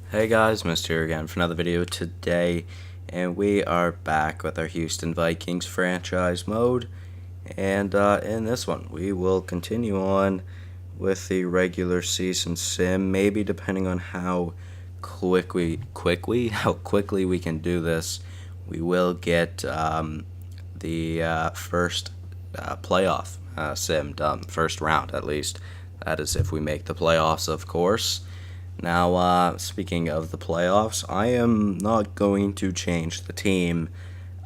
Hey guys, Mr. here again for another video today, and we are back with our Houston Vikings franchise mode. And in this one, we will continue on with the regular season sim. Maybe depending on how how quickly we can do this, we will get the first playoff sim done, first round at least. That is if we make the playoffs, of course. Now, speaking of the playoffs, I am not going to change the team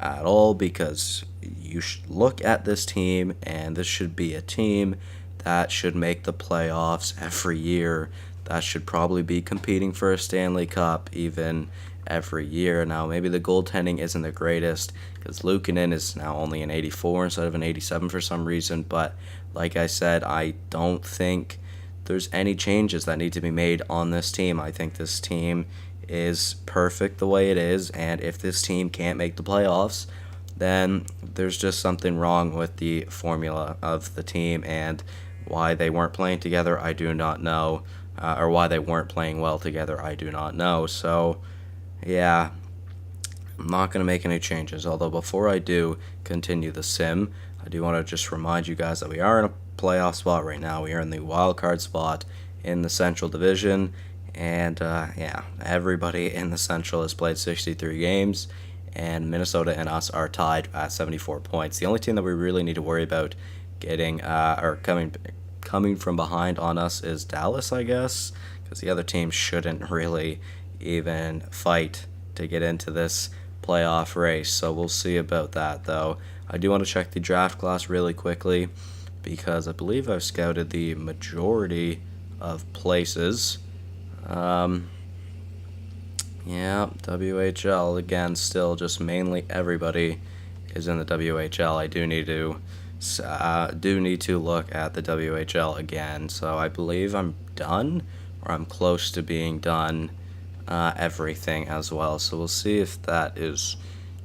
at all because you should look at this team, and this should be a team that should make the playoffs every year. That should probably be competing for a Stanley Cup even every year. Now, maybe the goaltending isn't the greatest because Luukkonen is now only an 84 instead of an 87 for some reason, but like I said, I don't think there's any changes that need to be made on this team. I think this team is perfect the way it is, and if this team can't make the playoffs, then there's just something wrong with the formula of the team, and why they weren't playing together, I do not know, or why they weren't playing well together, I do not know. So, yeah, I'm not going to make any changes, although before I do continue the sim, I do want to just remind you guys that we are in a playoff spot right now. We are in the wild card spot in the Central Division, and yeah, everybody in the Central has played 63 games, and Minnesota and us are tied at 74 points. The only team that we really need to worry about getting or coming from behind on us is Dallas, I guess, because the other team shouldn't really even fight to get into this playoff race. So we'll see about that, though. I do want to check the draft class really quickly because I believe I've scouted the majority of places. Yeah, WHL again. Still, just mainly everybody is in the WHL. I do need to look at the WHL again. So I believe I'm done, or I'm close to being done. Everything as well. So we'll see if that is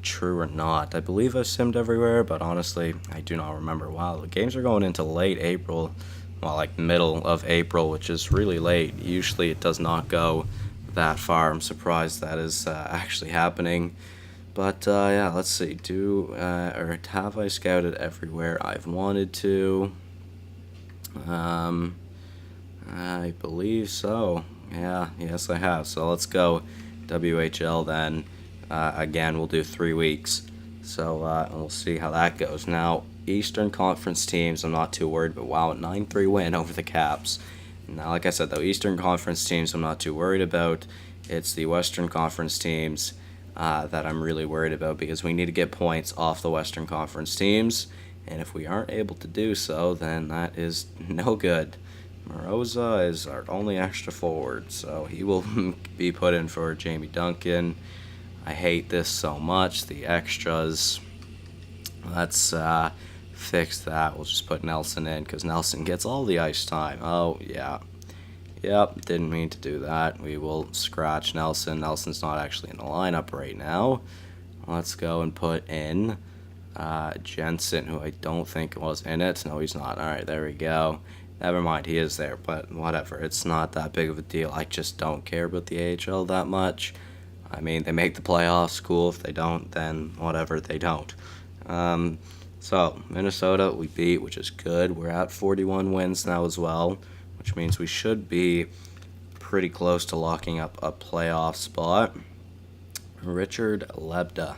true or not. I believe I simmed everywhere, but honestly, I do not remember. Wow, the games are going into late April, well, like middle of April, which is really late. Usually it does not go that far. I'm surprised that is actually happening. But yeah, let's see. Or have I scouted everywhere I've wanted to? I believe so. Yeah, yes I have. So let's go WHL then. Again, we'll do 3 weeks. So we'll see how that goes. Now, Eastern Conference teams, I'm not too worried, but wow, 9-3 win over the Caps. Now, like I said, though, Eastern Conference teams I'm not too worried about. It's the Western Conference teams that I'm really worried about because we need to get points off the Western Conference teams. And if we aren't able to do so, then that is no good. Moroza is our only extra forward, so he will be put in for Jamie Duncan. I hate this so much, the extras. Let's fix that. We'll just put Nelson in because Nelson gets all the ice time. Oh, yeah. Yep, didn't mean to do that. We will scratch Nelson. Nelson's not actually in the lineup right now. Let's go and put in Jensen, who I don't think was in it. No, he's not. All right, there we go. Never mind, he is there, but whatever. It's not that big of a deal. I just don't care about the AHL that much. I mean, they make the playoffs, cool. If they don't, then whatever, they don't. So, Minnesota we beat, which is good. We're at 41 wins now as well, which means we should be pretty close to locking up a playoff spot. Richard Lebda,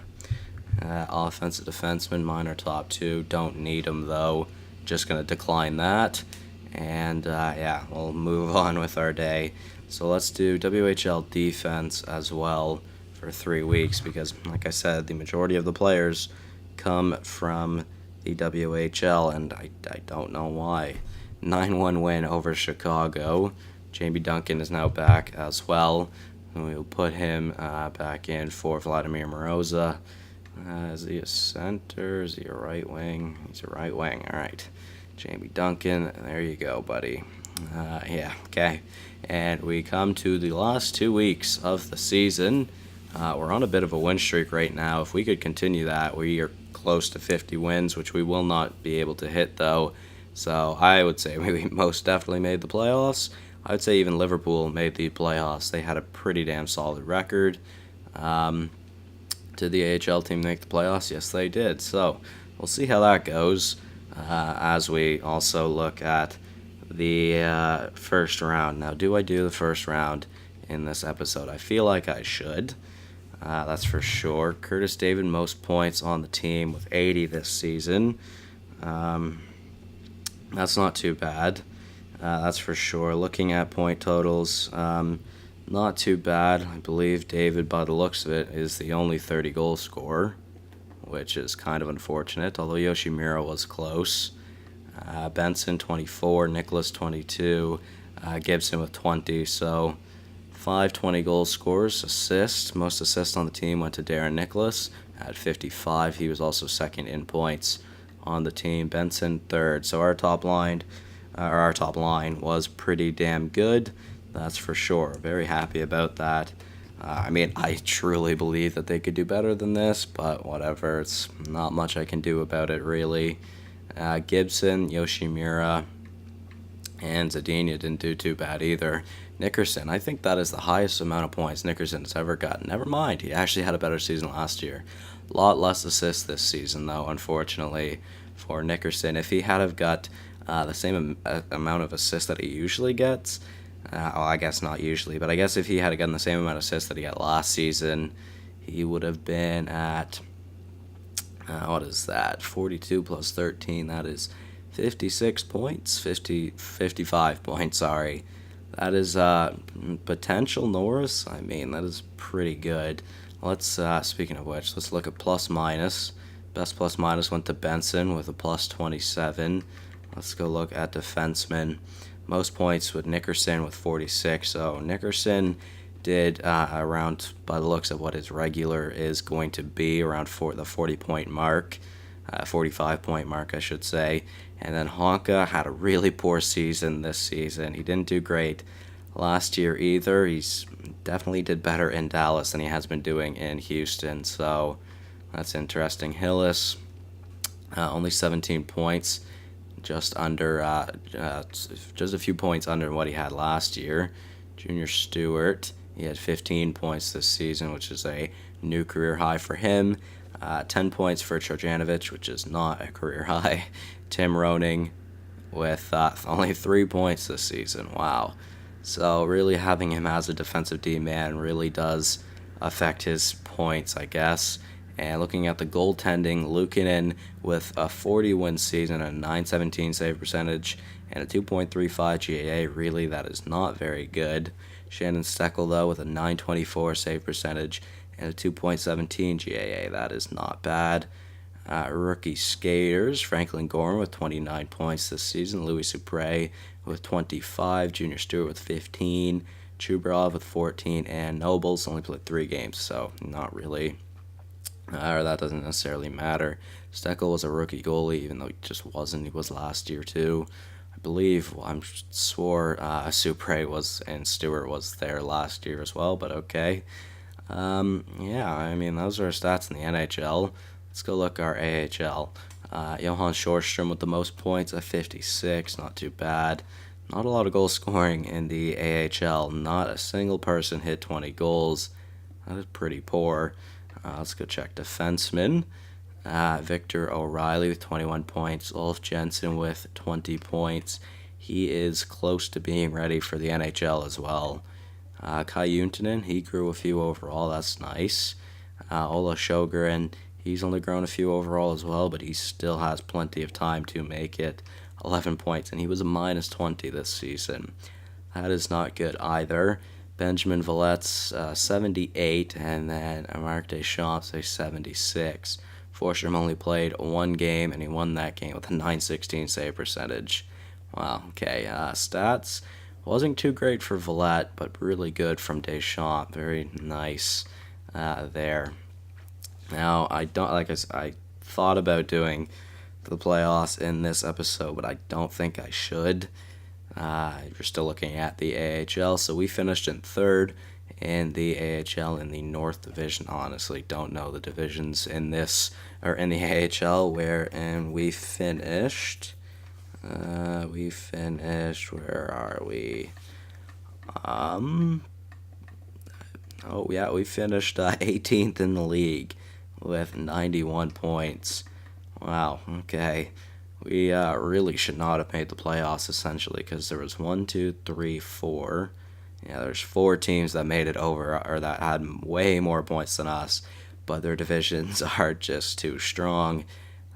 offensive defenseman, minor top 2. Don't need him, though. Just going to decline that. And yeah, we'll move on with our day. So let's do WHL defense as well for 3 weeks because, like I said, the majority of the players come from the WHL, and I don't know why. 9-1 win over Chicago. Jamie Duncan is now back as well. And we'll put him back in for Vladimir Moroza. Is he a center? Is he a right wing? He's a right wing. All right. Jamie Duncan, there you go, buddy. Yeah, okay. And we come to the last 2 weeks of the season. We're on a bit of a win streak right now. If we could continue that, we are close to 50 wins, which we will not be able to hit, though. So I would say we most definitely made the playoffs. I would say even Liverpool made the playoffs. They had a pretty damn solid record. Did the AHL team make the playoffs? Yes, they did. So we'll see how that goes as we also look at the first round. Now, do I do the first round in this episode? I feel like I should. That's for sure. Curtis David, most points on the team with 80 this season. That's not too bad. That's for sure. Looking at point totals, not too bad. I believe David, by the looks of it, is the only 30-goal scorer, which is kind of unfortunate, although Yoshimura was close. Benson, 24, Nicholas, 22, Gibson with 20, so 5 20-goal scorers. Assists, most assists on the team went to Darren Nicholas at 55. He was also second in points on the team. Benson, third. So our top line was pretty damn good. That's for sure. Very happy about that. I truly believe that they could do better than this, but whatever. It's not much I can do about it, really. Gibson, Yoshimura, and Zadina didn't do too bad either. Nickerson, I think that is the highest amount of points Nickerson has ever gotten. Never mind, he actually had a better season last year. A lot less assists this season, though, unfortunately, for Nickerson. If he had have got the same amount of assists that he usually gets, I guess not usually, but I guess if he had gotten the same amount of assists that he got last season, he would have been at, what is that, 42 plus 13, that is 56 points, 55 points, sorry. That is potential Norris. That is pretty good. Let's, speaking of which, let's look at plus minus. Best plus minus went to Benson with a plus 27. Let's go look at defensemen. Most points with Nickerson with 46. So Nickerson did around, by the looks of what his regular is going to be, around the 40-point mark. 45-point mark, I should say. And then Honka had a really poor season this season. He didn't do great last year either. He's definitely did better in Dallas than he has been doing in Houston. So that's interesting. Hillis, only 17 points, just under, just a few points under what he had last year. Junior Stewart, he had 15 points this season, which is a new career high for him. 10 points for Trojanovic, which is not a career high. Tim Roning with only 3 points this season. Wow. So really having him as a defensive D-man really does affect his points, I guess. And looking at the goaltending, Luukkonen with a 40-win season, a .917 save percentage, and a 2.35 GAA, really that is not very good. Shannon Steckel, though, with a .924 save percentage and a 2.17 GAA, that is not bad. Rookie skaters, Franklin Gorman with 29 points this season, Louis Supre with 25, Junior Stewart with 15, Chubrov with 14, and Nobles only played 3 games, so not really, or that doesn't necessarily matter. Steckel was a rookie goalie, even though he just wasn't. He was last year too. I believe, I swore Supre was and Stewart was there last year as well, but okay. Those are our stats in the NHL. Let's go look our AHL. Johan Shorstrom with the most points at 56, not too bad. Not a lot of goal scoring in the AHL. Not a single person hit 20 goals. That is pretty poor. Let's go check defensemen. Victor O'Reilly with 21 points. Ulf Jensen with 20 points. He is close to being ready for the NHL as well. Kai Juntunen, he grew a few overall. That's nice. Ola Sjogren, he's only grown a few overall as well, but he still has plenty of time to make it. 11 points, and he was a minus 20 this season. That is not good either. Benjamin Vallet's 78, and then Marc Deschamps a 76. Forsstrom only played 1 game, and he won that game with a .916 save percentage. Wow, okay. Stats wasn't too great for Vallette, but really good from Deschamps. Very nice there. Now, I thought about doing the playoffs in this episode, but I don't think I should. You're still looking at the AHL, so we finished in 3rd in the AHL in the North Division. Honestly, don't know the divisions in this, or in the AHL, and we finished, where are we? Um, oh, yeah, we finished 18th in the league with 91 points. Wow, okay. We really should not have made the playoffs, essentially, because there was one, two, three, four. Yeah, there's four teams that made it over, or that had way more points than us, but their divisions are just too strong.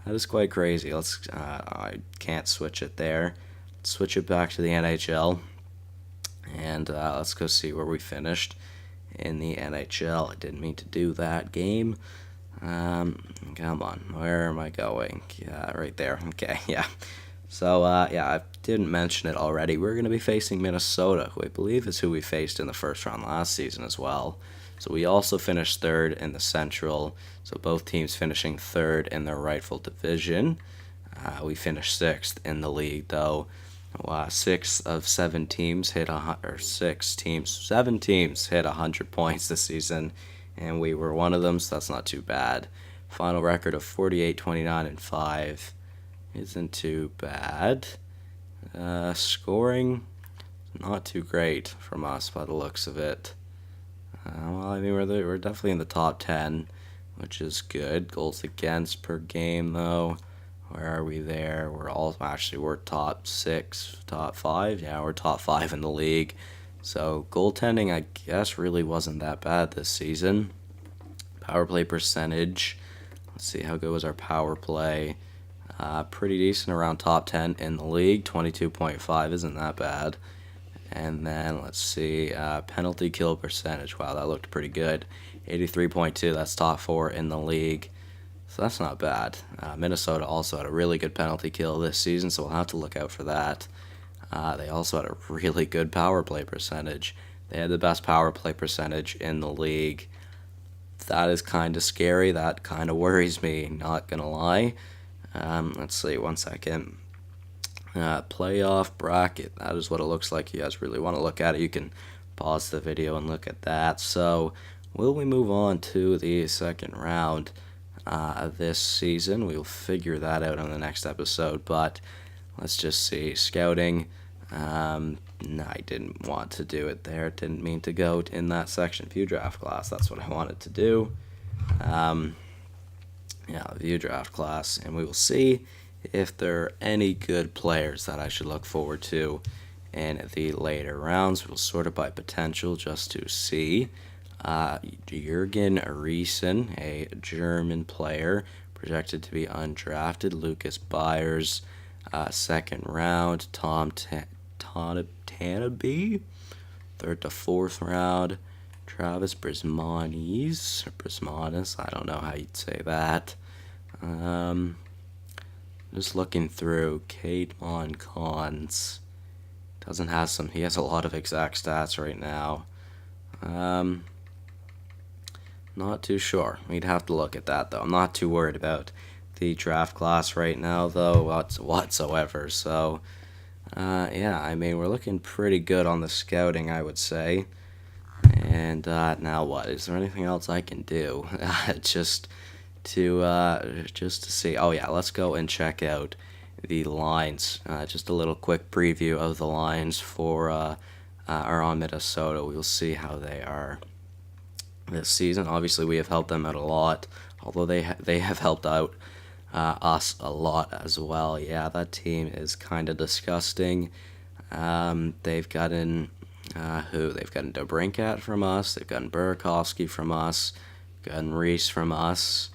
That is quite crazy. I can't switch it there. Let's switch it back to the NHL, and let's go see where we finished in the NHL. I didn't mean to do that game. Come on, where am I going? Yeah, right there. Okay, yeah. So, yeah, I didn't mention it already. We're going to be facing Minnesota, who I believe is who we faced in the first round last season as well. So we also finished third in the Central. So both teams finishing third in their rightful division. We finished sixth in the league, though. Six of seven teams hit seven teams hit 100 points this season, and we were one of them, so that's not too bad. Final record of 48, 29, and 5 isn't too bad. Scoring, not too great from us by the looks of it. Well, I mean, we're definitely in the top 10, which is good. Goals against per game, though. Where are we there? We're top 6, top 5. Yeah, we're top 5 in the league. So goaltending, I guess, really wasn't that bad this season. Power play percentage. Let's see, how good was our power play? Pretty decent, around top 10 in the league. 22.5 isn't that bad. And then let's see, penalty kill percentage. Wow, that looked pretty good. 83.2. That's top 4 in the league. So that's not bad. Minnesota also had a really good penalty kill this season, so we'll have to look out for that. They also had a really good power play percentage. They had the best power play percentage in the league. That is kind of scary. That kind of worries me, not going to lie. Let's see, 1 second. Playoff bracket. That is what it looks like. You guys really want to look at it, you can pause the video and look at that. So, will we move on to the second round? This season. We'll figure that out on the next episode, but let's just see. Scouting. No, I didn't want to do it there. Didn't mean to go in that section. View draft class. That's what I wanted to do. Yeah, view draft class, and we will see if there are any good players that I should look forward to in the later rounds. We'll sort it by potential just to see. Jürgen Riesen, a German player, projected to be undrafted. Lucas Byers, second round. Tom Tanabe, third to fourth round. Travis Brismanis, I don't know how you'd say that. Just looking through, Caedmon Cons he has a lot of exact stats right now. Not too sure. We'd have to look at that, though. I'm not too worried about the draft class right now, though, whatsoever. So, yeah, I mean, we're looking pretty good on the scouting, I would say. And now what? Is there anything else I can do? just to see. Oh, yeah, let's go and check out the lines. Just a little quick preview of the lines are on Minnesota. We'll see how they are this season. Obviously, we have helped them out a lot, although they have helped out us a lot as well. Yeah, that team is kind of disgusting. They've gotten They've gotten Dobrinkat from us. They've gotten Burakovsky from us. Gotten Reese from us.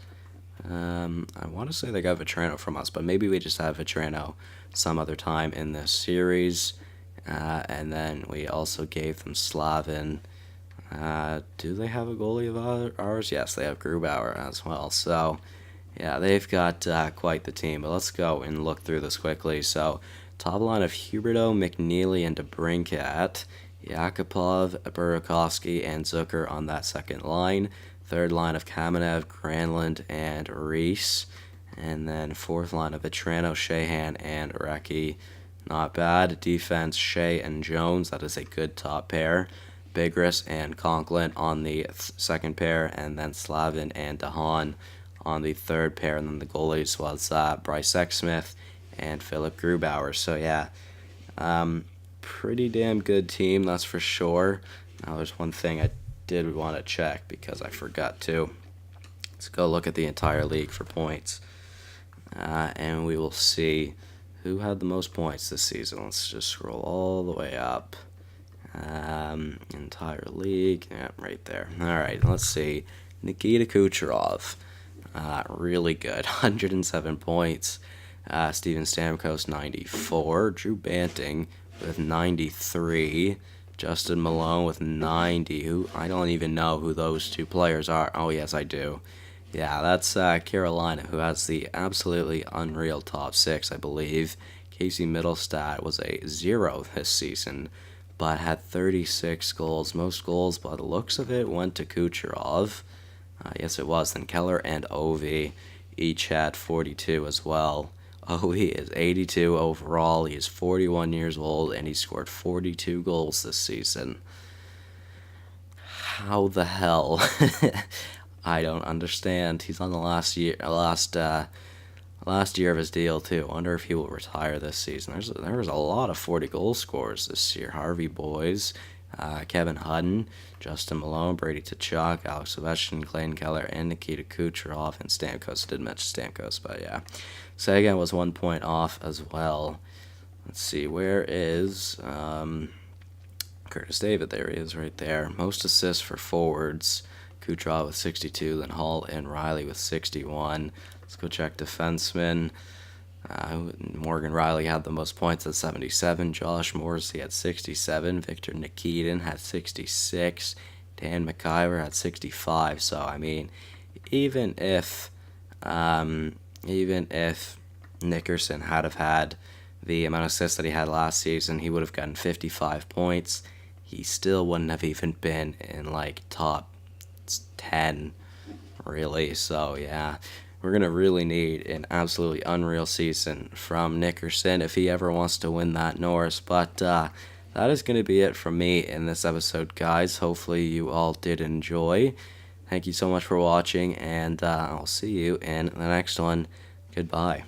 I want to say they got Vetrano from us, but maybe we just have Vetrano some other time in this series. And then we also gave them Slavin. Do they have a goalie of ours? Yes, they have Grubauer as well. So, yeah, they've got quite the team. But let's go and look through this quickly. So, top line of Huberdeau, McNeely, and DeBrincat. Yakupov, Burakovsky, and Zucker on that second line. Third line of Kamenev, Granlund, and Reese. And then fourth line of Vetrano, Sheahan, and Recchi. Not bad. Defense, Shea and Jones. That is a good top pair. Bigris and Conklin on the second pair. And then Slavin and DeHaan on the third pair. And then the goalies was Bryce Sexsmith and Philip Grubauer. So, yeah, pretty damn good team, that's for sure. Now, there's one thing I did want to check because I forgot to. Let's go look at the entire league for points. And we will see who had the most points this season. Let's just scroll all the way up. Entire league. Yeah, right there. All right, let's see. Nikita Kucherov. Really good. 107 points. Steven Stamkos, 94. Drew Banting with 93. Justin Malone with 90. Who I don't even know who those two players are. Oh, yes, I do. Yeah, that's Carolina, who has the absolutely unreal top six, I believe. Casey Middlestat was a 0 this season, but had 36 goals. Most goals, by the looks of it, went to Kucherov. Yes, it was. Then Keller and Ovi each had 42 as well. Ovi is 82 overall. He is 41 years old, and he scored 42 goals this season. How the hell? I don't understand. He's on the last year of his deal too. I wonder if he will retire this season. There was a lot of 40 goal scorers this year. Harvey Boys, Kevin Hutton, Justin Malone, Brady Tkachuk, Alex Ovechkin, Clayton Keller, and Nikita Kucherov, and Stamkos. I did mention Stamkos, but yeah. Sagan was 1 point off as well. Let's see, where is Curtis David? There he is right there. Most assists for forwards. Kucherov with 62, then Hall and Riley with 61. Let's go check defensemen. Morgan Riley had the most points at 77. Josh Morrissey had 67. Victor Nikitin had 66. Dan McIver had 65. So, I mean, even if Nickerson had have had the amount of assists that he had last season, he would have gotten 55 points. He still wouldn't have even been in, like, top 10, really. So, yeah, we're going to really need an absolutely unreal season from Nickerson if he ever wants to win that Norris. But that is going to be it from me in this episode, guys. Hopefully you all did enjoy. Thank you so much for watching, and I'll see you in the next one. Goodbye.